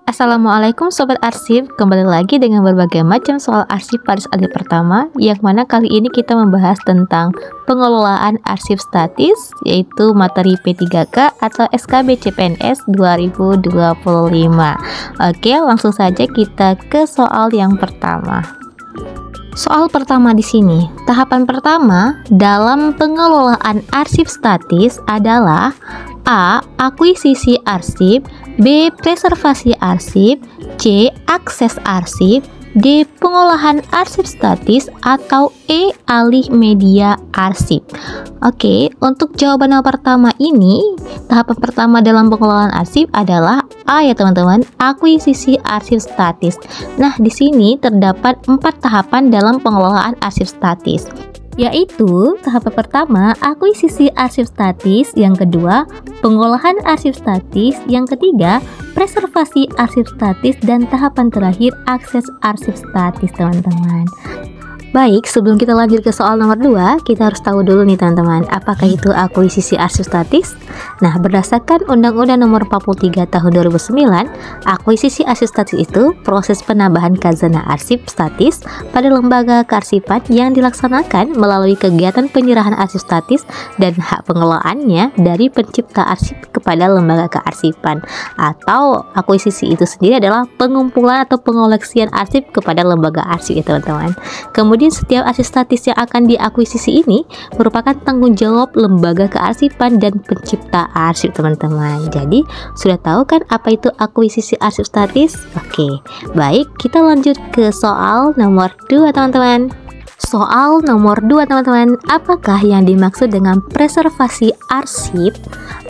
Assalamualaikum Sobat Arsip, kembali lagi dengan berbagai macam soal arsip pada adik pertama, yang mana kali ini kita membahas tentang pengelolaan arsip statis, yaitu materi P3K atau SKB CPNS 2025. Oke, langsung saja kita ke soal yang pertama. Soal pertama di sini, tahapan pertama dalam pengelolaan arsip statis adalah A. Akuisisi arsip, B. Preservasi arsip, C. Akses arsip, D. Pengolahan arsip statis, atau E. Alih media arsip. Oke, untuk jawaban yang pertama ini, tahapan pertama dalam pengelolaan arsip adalah A ya teman-teman, akuisisi arsip statis. Nah, di sini terdapat 4 tahapan dalam pengelolaan arsip statis, yaitu tahapan pertama akuisisi arsip statis, yang kedua pengolahan arsip statis, yang ketiga preservasi arsip statis, dan tahapan terakhir akses arsip statis teman-teman. Baik, sebelum kita lanjut ke soal nomor 2, kita harus tahu dulu nih teman-teman, apakah itu akuisisi arsip statis? Nah, berdasarkan Undang-Undang Nomor 43 Tahun 2009, akuisisi arsip statis itu proses penambahan khazanah arsip statis pada lembaga kearsipan yang dilaksanakan melalui kegiatan penyerahan arsip statis dan hak pengelolaannya dari pencipta arsip kepada lembaga kearsipan. Atau akuisisi itu sendiri adalah pengumpulan atau pengoleksian arsip kepada lembaga arsip ya teman-teman. Kemudian setiap arsip statis yang akan diakuisisi ini merupakan tanggung jawab lembaga kearsipan dan pencipta arsip teman-teman. Jadi sudah tahu kan apa itu akuisisi arsip statis? Oke, baik, kita lanjut ke soal nomor 2 teman-teman. Soal nomor 2 teman-teman, apakah yang dimaksud dengan preservasi arsip?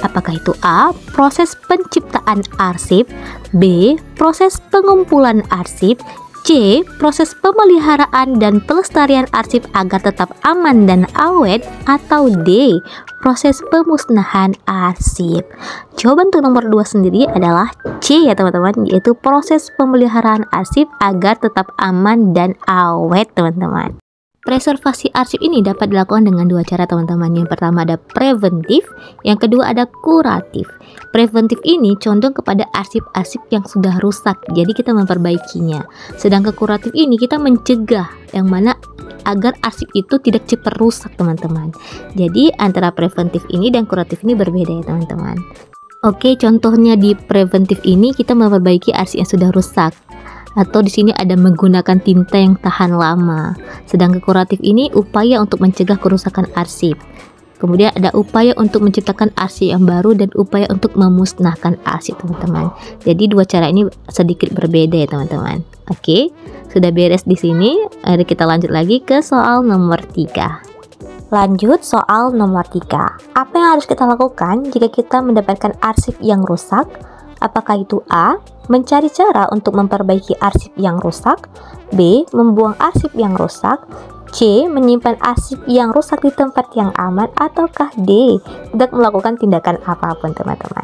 Apakah itu A. Proses penciptaan arsip, B. Proses pengumpulan arsip, C. Proses pemeliharaan dan pelestarian arsip agar tetap aman dan awet, atau D. Proses pemusnahan arsip. Jawaban untuk nomor 2 sendiri adalah C ya teman-teman, yaitu proses pemeliharaan arsip agar tetap aman dan awet teman-teman. Preservasi arsip ini dapat dilakukan dengan 2 cara teman-teman. Yang pertama ada preventif, yang kedua ada kuratif. Preventif ini condong kepada arsip-arsip yang sudah rusak, jadi kita memperbaikinya. Sedangkan kuratif ini kita mencegah, yang mana agar arsip itu tidak cepat rusak teman-teman. Jadi antara preventif ini dan kuratif ini berbeda ya teman-teman. Oke, contohnya di preventif ini kita memperbaiki arsip yang sudah rusak, atau di sini ada menggunakan tinta yang tahan lama. Sedangkan kuratif ini upaya untuk mencegah kerusakan arsip. Kemudian ada upaya untuk menciptakan arsip yang baru dan upaya untuk memusnahkan arsip teman-teman. Jadi 2 cara ini sedikit berbeda ya teman-teman. Oke, sudah beres di sini. Mari kita lanjut lagi ke soal nomor 3. Lanjut soal nomor 3. Apa yang harus kita lakukan jika kita mendapatkan arsip yang rusak? Apakah itu A. Mencari cara untuk memperbaiki arsip yang rusak, B. Membuang arsip yang rusak, C. Menyimpan arsip yang rusak di tempat yang aman, ataukah D. Tidak melakukan tindakan apapun teman-teman.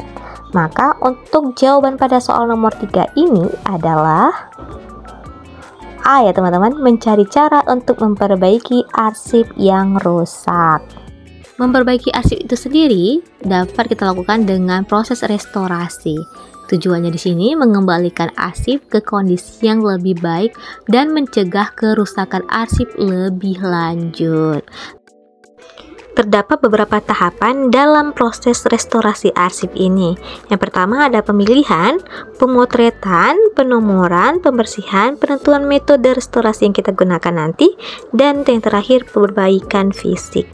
Maka untuk jawaban pada soal nomor 3 ini adalah A ya teman-teman, mencari cara untuk memperbaiki arsip yang rusak. Memperbaiki arsip itu sendiri dapat kita lakukan dengan proses restorasi. Tujuannya di sini mengembalikan arsip ke kondisi yang lebih baik dan mencegah kerusakan arsip lebih lanjut. Terdapat beberapa tahapan dalam proses restorasi arsip ini. Yang pertama ada pemilihan, pemotretan, penomoran, pembersihan, penentuan metode restorasi yang kita gunakan nanti, dan yang terakhir perbaikan fisik.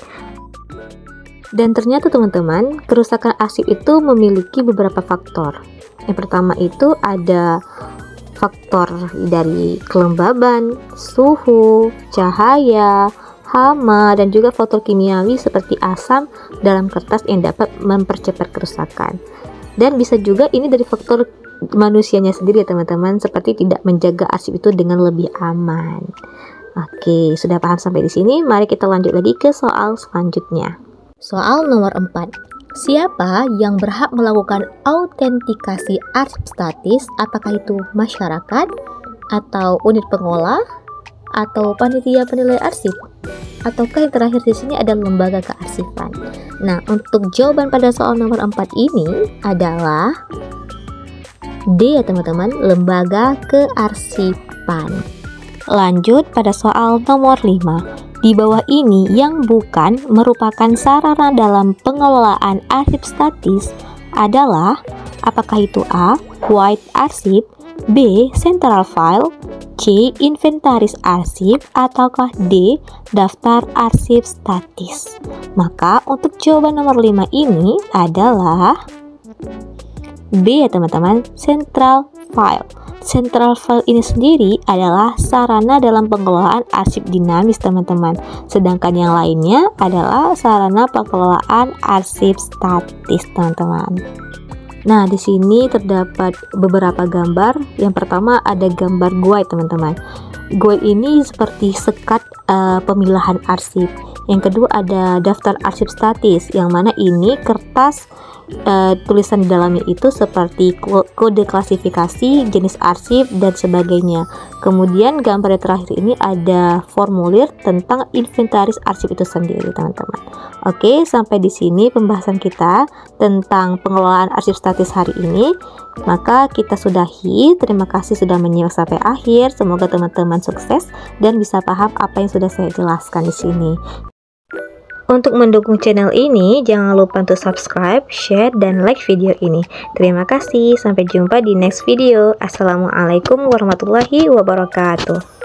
Dan ternyata teman-teman, kerusakan arsip itu memiliki beberapa faktor. Yang pertama itu ada faktor dari kelembaban, suhu, cahaya, hama, dan juga faktor kimiawi seperti asam dalam kertas yang dapat mempercepat kerusakan. Dan bisa juga ini dari faktor manusianya sendiri ya teman-teman, seperti tidak menjaga arsip itu dengan lebih aman. Oke, sudah paham sampai di sini? Mari kita lanjut lagi ke soal selanjutnya. Soal nomor 4. Siapa yang berhak melakukan autentikasi arsip statis? Apakah itu masyarakat, atau unit pengolah, atau panitia penilai arsip? Ataukah yang terakhir di sini ada lembaga kearsipan? Nah, untuk jawaban pada soal nomor 4 ini adalah D ya teman-teman, lembaga kearsipan. Lanjut pada soal nomor 5. Di bawah ini yang bukan merupakan sarana dalam pengelolaan arsip statis adalah, apakah itu A. Quiet arsip, B. Central file, C. Inventaris arsip, ataukah D. Daftar arsip statis? Maka untuk jawaban nomor 5 ini adalah B ya teman-teman, Central file. Central file ini sendiri adalah sarana dalam pengelolaan arsip dinamis teman-teman. Sedangkan yang lainnya adalah sarana pengelolaan arsip statis teman-teman. Nah, di sini terdapat beberapa gambar. Yang pertama ada gambar guide teman-teman. Guide ini seperti sekat pemilahan arsip. Yang kedua ada daftar arsip statis, yang mana ini kertas tulisan di dalamnya itu seperti kode klasifikasi, jenis arsip, dan sebagainya. Kemudian gambar yang terakhir ini ada formulir tentang inventaris arsip itu sendiri teman-teman. Oke, sampai di sini pembahasan kita tentang pengelolaan arsip statis hari ini. Maka kita sudahi. Terima kasih sudah menyimak sampai akhir. Semoga teman-teman sukses dan bisa paham apa yang sudah saya jelaskan di sini. Untuk mendukung channel ini, jangan lupa untuk subscribe, share, dan like video ini. Terima kasih, sampai jumpa di next video. Assalamualaikum warahmatullahi wabarakatuh.